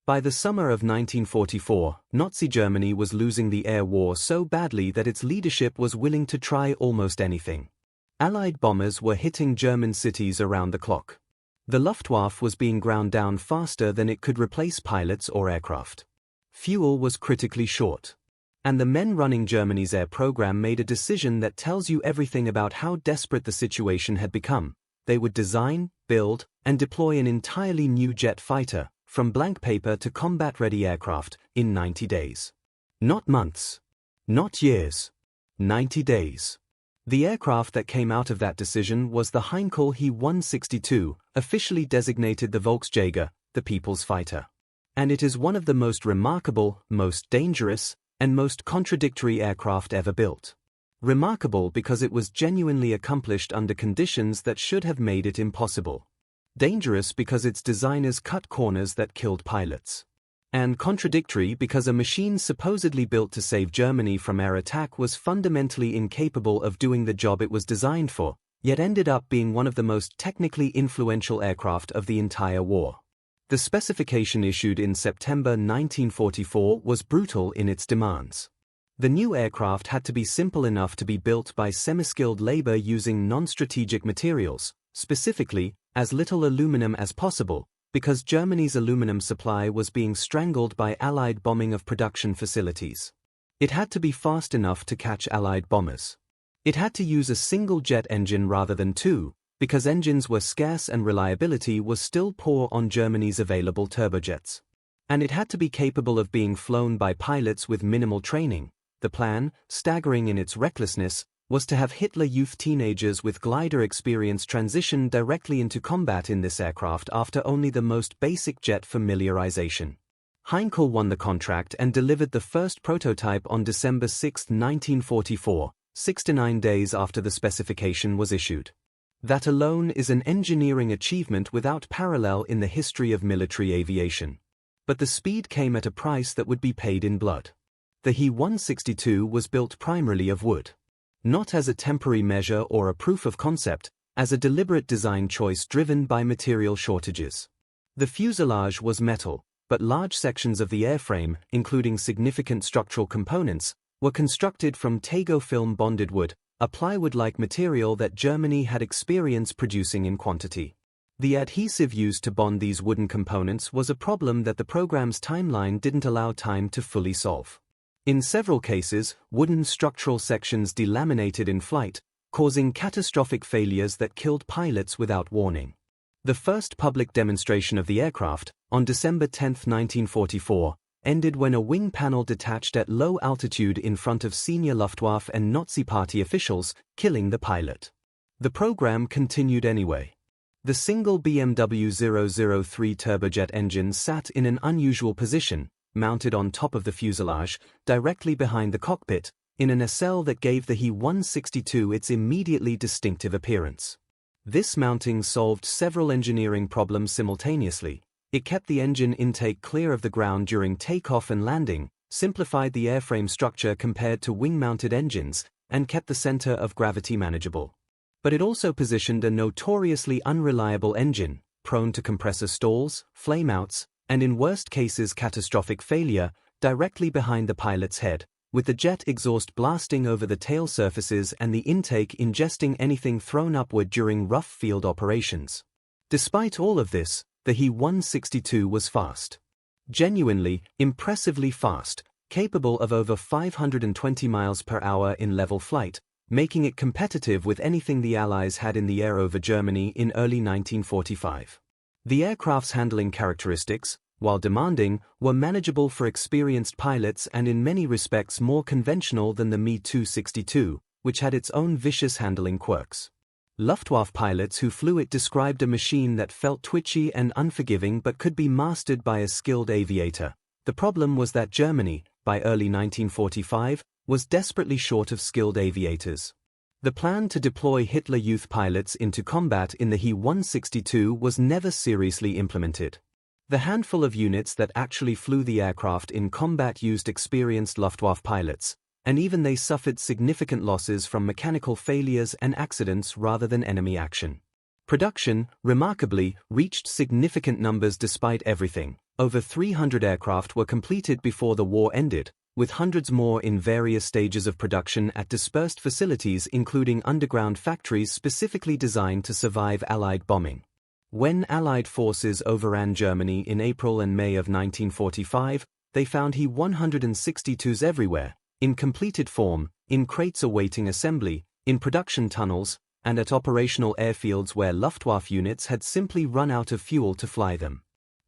By the summer of 1944, Nazi Germany was losing the air war so badly that its leadership was willing to try almost anything. Allied bombers were hitting German cities around the clock. The Luftwaffe was being ground down faster than it could replace pilots or aircraft. Fuel was critically short. And the men running Germany's air program made a decision that tells you everything about how desperate the situation had become. They would design, build, and deploy an entirely new jet fighter, from blank paper to combat-ready aircraft, in 90 days. Not months. Not years. 90 days. The aircraft that came out of that decision was the Heinkel He 162, officially designated the Volksjäger, the People's Fighter. And it is one of the most remarkable, most dangerous, and most contradictory aircraft ever built. Remarkable because it was genuinely accomplished under conditions that should have made it impossible. Dangerous because its designers cut corners that killed pilots. And contradictory because a machine supposedly built to save Germany from air attack was fundamentally incapable of doing the job it was designed for, yet ended up being one of the most technically influential aircraft of the entire war. The specification issued in September 1944 was brutal in its demands. The new aircraft had to be simple enough to be built by semi-skilled labor using non-strategic materials, specifically, as little aluminum as possible, because Germany's aluminum supply was being strangled by Allied bombing of production facilities. It had to be fast enough to catch Allied bombers. It had to use a single jet engine rather than two, because engines were scarce and reliability was still poor on Germany's available turbojets. And it had to be capable of being flown by pilots with minimal training. The plan, staggering in its recklessness, was to have Hitler Youth teenagers with glider experience transition directly into combat in this aircraft after only the most basic jet familiarization. Heinkel won the contract and delivered the first prototype on December 6, 1944, 69 days after the specification was issued. That alone is an engineering achievement without parallel in the history of military aviation. But the speed came at a price that would be paid in blood. The He 162 was built primarily of wood. Not as a temporary measure or a proof of concept, as a deliberate design choice driven by material shortages. The fuselage was metal, but large sections of the airframe, including significant structural components, were constructed from Tego film bonded wood, a plywood-like material that Germany had experience producing in quantity. The adhesive used to bond these wooden components was a problem that the program's timeline didn't allow time to fully solve. In several cases, wooden structural sections delaminated in flight, causing catastrophic failures that killed pilots without warning. The first public demonstration of the aircraft, on December 10, 1944, ended when a wing panel detached at low altitude in front of senior Luftwaffe and Nazi Party officials, killing the pilot. The program continued anyway. The single BMW 003 turbojet engine sat in an unusual position, mounted on top of the fuselage, directly behind the cockpit, in a nacelle that gave the He 162 its immediately distinctive appearance. This mounting solved several engineering problems simultaneously. It kept the engine intake clear of the ground during takeoff and landing, simplified the airframe structure compared to wing-mounted engines, and kept the center of gravity manageable. But it also positioned a notoriously unreliable engine, prone to compressor stalls, flameouts, and in worst cases catastrophic failure, directly behind the pilot's head, with the jet exhaust blasting over the tail surfaces and the intake ingesting anything thrown upward during rough field operations. Despite all of this, the He 162 was fast. Genuinely, impressively fast, capable of over 520 miles per hour in level flight, making it competitive with anything the Allies had in the air over Germany in early 1945. The aircraft's handling characteristics, while demanding, were manageable for experienced pilots and in many respects more conventional than the Me-262, which had its own vicious handling quirks. Luftwaffe pilots who flew it described a machine that felt twitchy and unforgiving but could be mastered by a skilled aviator. The problem was that Germany, by early 1945, was desperately short of skilled aviators. The plan to deploy Hitler Youth pilots into combat in the He 162 was never seriously implemented. The handful of units that actually flew the aircraft in combat used experienced Luftwaffe pilots, and even they suffered significant losses from mechanical failures and accidents rather than enemy action. Production, remarkably, reached significant numbers despite everything, Over 300 aircraft were completed before the war ended, with hundreds more in various stages of production at dispersed facilities including underground factories specifically designed to survive Allied bombing. When Allied forces overran Germany in April and May of 1945, they found He-162s everywhere, in completed form, in crates awaiting assembly, in production tunnels, and at operational airfields where Luftwaffe units had simply run out of fuel to fly them.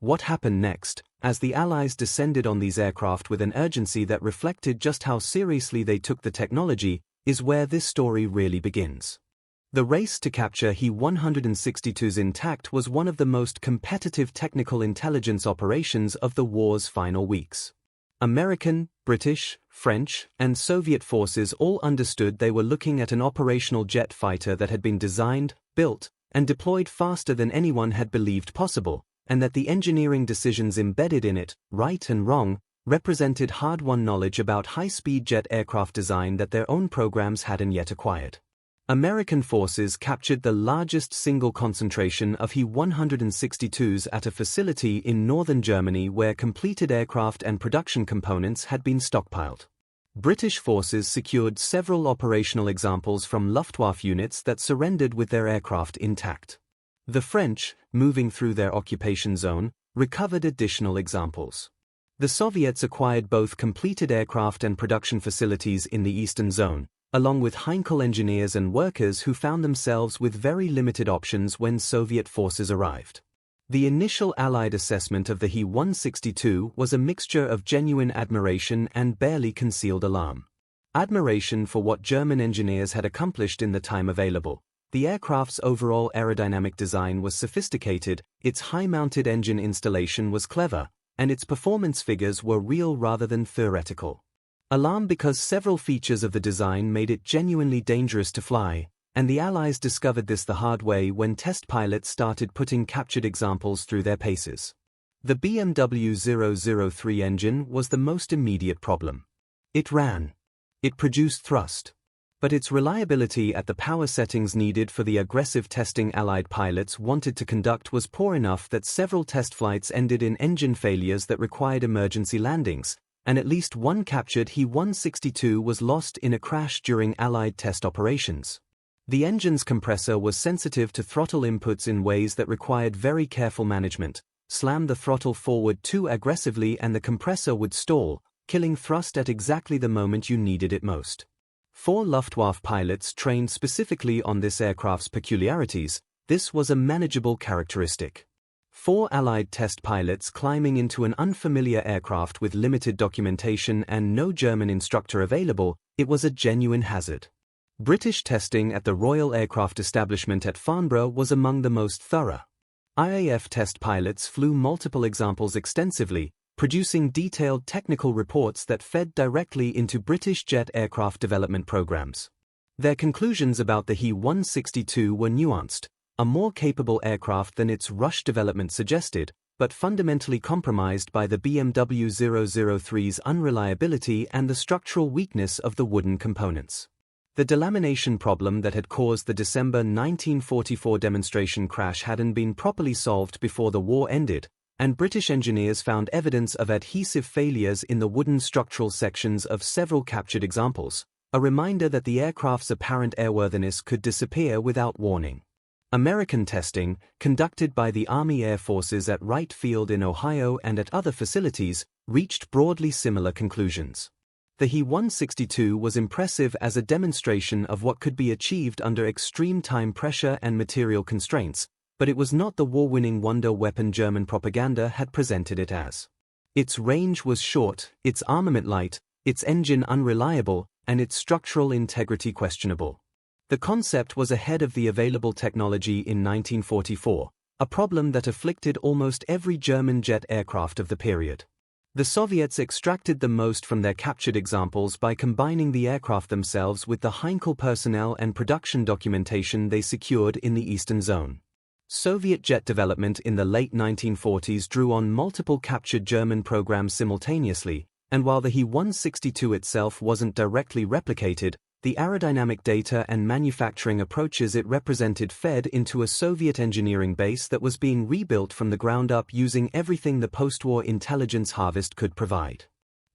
What happened next, as the Allies descended on these aircraft with an urgency that reflected just how seriously they took the technology, is where this story really begins. The race to capture He-162s intact was one of the most competitive technical intelligence operations of the war's final weeks. American, British, French, and Soviet forces all understood they were looking at an operational jet fighter that had been designed, built, and deployed faster than anyone had believed possible, and that the engineering decisions embedded in it, right and wrong, represented hard-won knowledge about high-speed jet aircraft design that their own programs hadn't yet acquired. American forces captured the largest single concentration of He-162s at a facility in northern Germany where completed aircraft and production components had been stockpiled. British forces secured several operational examples from Luftwaffe units that surrendered with their aircraft intact. The French, moving through their occupation zone, recovered additional examples. The Soviets acquired both completed aircraft and production facilities in the Eastern Zone, along with Heinkel engineers and workers who found themselves with very limited options when Soviet forces arrived. The initial Allied assessment of the He-162 was a mixture of genuine admiration and barely concealed alarm. Admiration for what German engineers had accomplished in the time available. The aircraft's overall aerodynamic design was sophisticated, its high-mounted engine installation was clever, and its performance figures were real rather than theoretical. Alarm because several features of the design made it genuinely dangerous to fly, and the Allies discovered this the hard way when test pilots started putting captured examples through their paces. The BMW 003 engine was the most immediate problem. It ran. It produced thrust. But its reliability at the power settings needed for the aggressive testing Allied pilots wanted to conduct was poor enough that several test flights ended in engine failures that required emergency landings, and at least one captured He-162 was lost in a crash during Allied test operations. The engine's compressor was sensitive to throttle inputs in ways that required very careful management. Slam the throttle forward too aggressively and the compressor would stall, killing thrust at exactly the moment you needed it most. 4 Luftwaffe pilots trained specifically on this aircraft's peculiarities. This was a manageable characteristic. 4 Allied test pilots climbing into an unfamiliar aircraft with limited documentation and no German instructor available, it was a genuine hazard. British testing at the Royal Aircraft Establishment at Farnborough was among the most thorough. IAF test pilots flew multiple examples extensively, producing detailed technical reports that fed directly into British jet aircraft development programs. Their conclusions about the He-162 were nuanced, a more capable aircraft than its rush development suggested, but fundamentally compromised by the BMW 003's unreliability and the structural weakness of the wooden components. The delamination problem that had caused the December 1944 demonstration crash hadn't been properly solved before the war ended, and British engineers found evidence of adhesive failures in the wooden structural sections of several captured examples, a reminder that the aircraft's apparent airworthiness could disappear without warning. American testing, conducted by the Army Air Forces at Wright Field in Ohio and at other facilities, reached broadly similar conclusions. The He-162 was impressive as a demonstration of what could be achieved under extreme time pressure and material constraints, but it was not the war-winning wonder weapon German propaganda had presented it as. Its range was short, its armament light, its engine unreliable, and its structural integrity questionable. The concept was ahead of the available technology in 1944, a problem that afflicted almost every German jet aircraft of the period. The Soviets extracted the most from their captured examples by combining the aircraft themselves with the Heinkel personnel and production documentation they secured in the Eastern Zone. Soviet jet development in the late 1940s drew on multiple captured German programs simultaneously, and while the He-162 itself wasn't directly replicated, The aerodynamic data and manufacturing approaches it represented fed into a Soviet engineering base that was being rebuilt from the ground up using everything the post-war intelligence harvest could provide.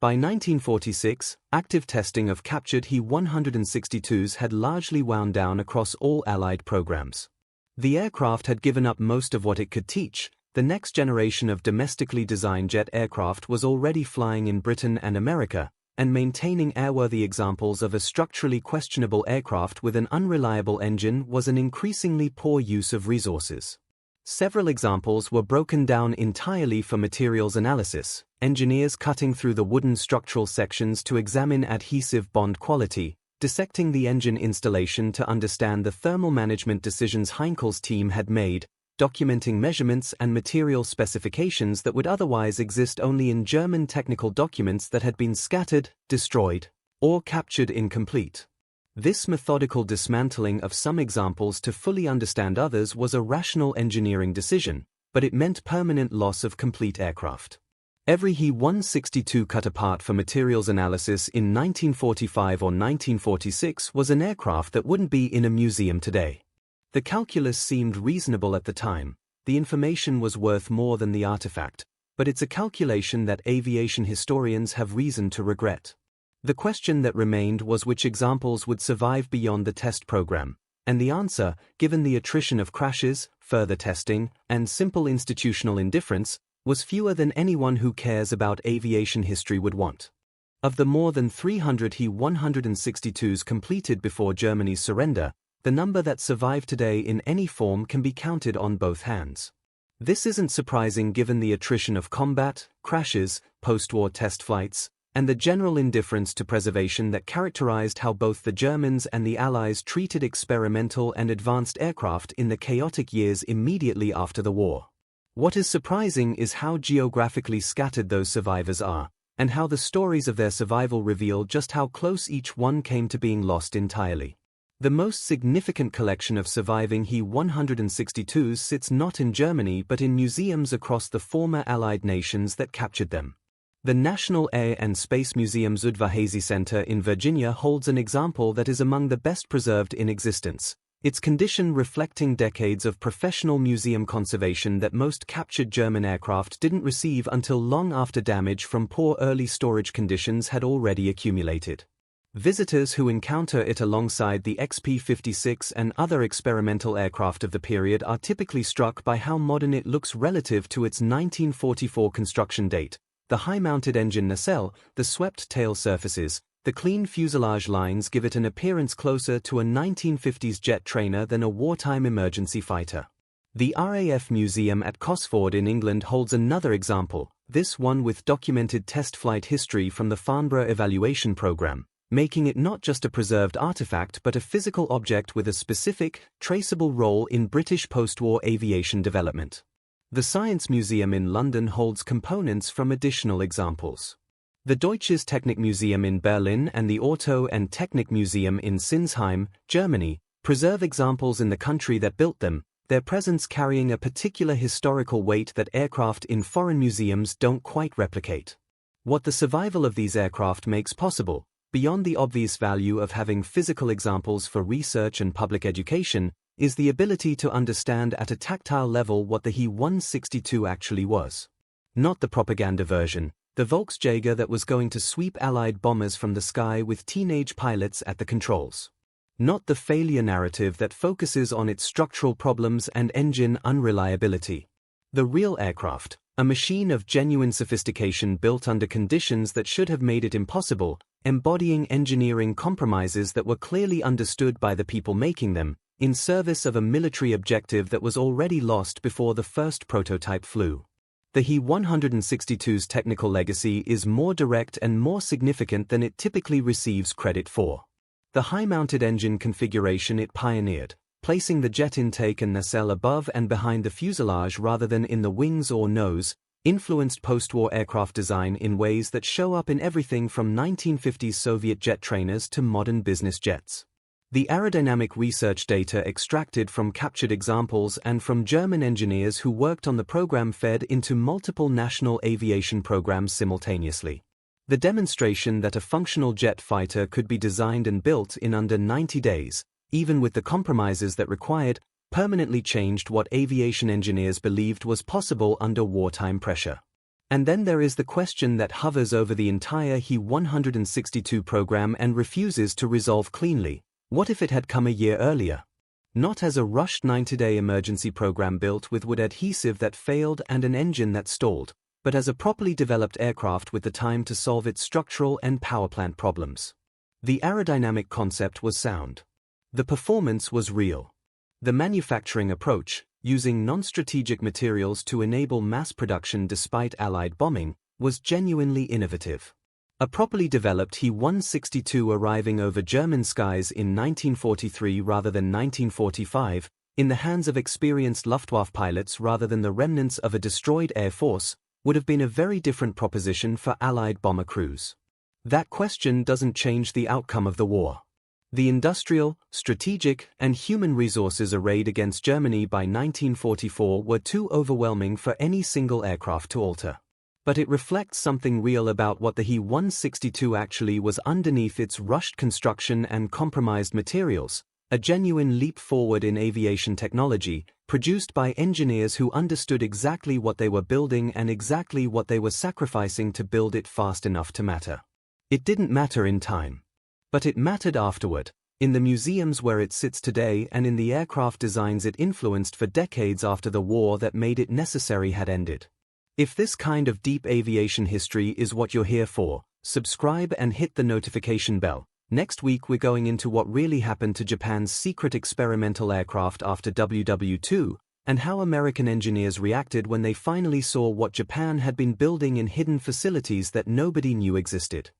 By 1946, active testing of captured He-162s had largely wound down across all Allied programs. The aircraft had given up most of what it could teach. The next generation of domestically designed jet aircraft was already flying in Britain and America, and maintaining airworthy examples of a structurally questionable aircraft with an unreliable engine was an increasingly poor use of resources. Several examples were broken down entirely for materials analysis, engineers cutting through the wooden structural sections to examine adhesive bond quality, dissecting the engine installation to understand the thermal management decisions Heinkel's team had made, documenting measurements and material specifications that would otherwise exist only in German technical documents that had been scattered, destroyed, or captured incomplete. This methodical dismantling of some examples to fully understand others was a rational engineering decision, but it meant permanent loss of complete aircraft. Every He-162 cut apart for materials analysis in 1945 or 1946 was an aircraft that wouldn't be in a museum today. The calculus seemed reasonable at the time. The information was worth more than the artifact, but it's a calculation that aviation historians have reason to regret. The question that remained was which examples would survive beyond the test program, and the answer, given the attrition of crashes, further testing, and simple institutional indifference, was fewer than anyone who cares about aviation history would want. Of the more than 300 He-162s completed before Germany's surrender, the number that survive today in any form can be counted on both hands. This isn't surprising given the attrition of combat, crashes, post-war test flights, and the general indifference to preservation that characterized how both the Germans and the Allies treated experimental and advanced aircraft in the chaotic years immediately after the war. What is surprising is how geographically scattered those survivors are, and how the stories of their survival reveal just how close each one came to being lost entirely. The most significant collection of surviving He-162s sits not in Germany but in museums across the former Allied nations that captured them. The National Air and Space Museum's Udvar-Hazy Center in Virginia holds an example that is among the best preserved in existence, its condition reflecting decades of professional museum conservation that most captured German aircraft didn't receive until long after damage from poor early storage conditions had already accumulated. Visitors who encounter it alongside the XP-56 and other experimental aircraft of the period are typically struck by how modern it looks relative to its 1944 construction date. The high-mounted engine nacelle, the swept tail surfaces, the clean fuselage lines give it an appearance closer to a 1950s jet trainer than a wartime emergency fighter. The RAF Museum at Cosford in England holds another example, this one with documented test flight history from the Farnborough evaluation program, making it not just a preserved artifact but a physical object with a specific, traceable role in British post-war aviation development. The Science Museum in London holds components from additional examples. The Deutsches Technikmuseum in Berlin and the Auto- and Technik Museum in Sinsheim, Germany, preserve examples in the country that built them, their presence carrying a particular historical weight that aircraft in foreign museums don't quite replicate. What the survival of these aircraft makes possible, beyond the obvious value of having physical examples for research and public education, is the ability to understand at a tactile level what the He-162 actually was. Not the propaganda version, the Volksjäger that was going to sweep Allied bombers from the sky with teenage pilots at the controls. Not the failure narrative that focuses on its structural problems and engine unreliability. The real aircraft, a machine of genuine sophistication built under conditions that should have made it impossible, embodying engineering compromises that were clearly understood by the people making them, in service of a military objective that was already lost before the first prototype flew. The He-162's technical legacy is more direct and more significant than it typically receives credit for. The high-mounted engine configuration it pioneered, placing the jet intake and nacelle above and behind the fuselage rather than in the wings or nose, influenced post-war aircraft design in ways that show up in everything from 1950s Soviet jet trainers to modern business jets. The aerodynamic research data extracted from captured examples and from German engineers who worked on the program fed into multiple national aviation programs simultaneously. The demonstration that a functional jet fighter could be designed and built in under 90 days, even with the compromises that required, permanently changed what aviation engineers believed was possible under wartime pressure. And then there is the question that hovers over the entire He-162 program and refuses to resolve cleanly. What if it had come a year earlier? Not as a rushed 90-day emergency program built with wood adhesive that failed and an engine that stalled, but as a properly developed aircraft with the time to solve its structural and power plant problems. The aerodynamic concept was sound. The performance was real. The manufacturing approach, using non-strategic materials to enable mass production despite Allied bombing, was genuinely innovative. A properly developed He-162 arriving over German skies in 1943 rather than 1945, in the hands of experienced Luftwaffe pilots rather than the remnants of a destroyed air force, would have been a very different proposition for Allied bomber crews. That question doesn't change the outcome of the war. The industrial, strategic, and human resources arrayed against Germany by 1944 were too overwhelming for any single aircraft to alter. But it reflects something real about what the He-162 actually was underneath its rushed construction and compromised materials, a genuine leap forward in aviation technology, produced by engineers who understood exactly what they were building and exactly what they were sacrificing to build it fast enough to matter. It didn't matter in time. But it mattered afterward, in the museums where it sits today and in the aircraft designs it influenced for decades after the war that made it necessary had ended. If this kind of deep aviation history is what you're here for, subscribe and hit the notification bell. Next week we're going into what really happened to Japan's secret experimental aircraft after WW2, and how American engineers reacted when they finally saw what Japan had been building in hidden facilities that nobody knew existed.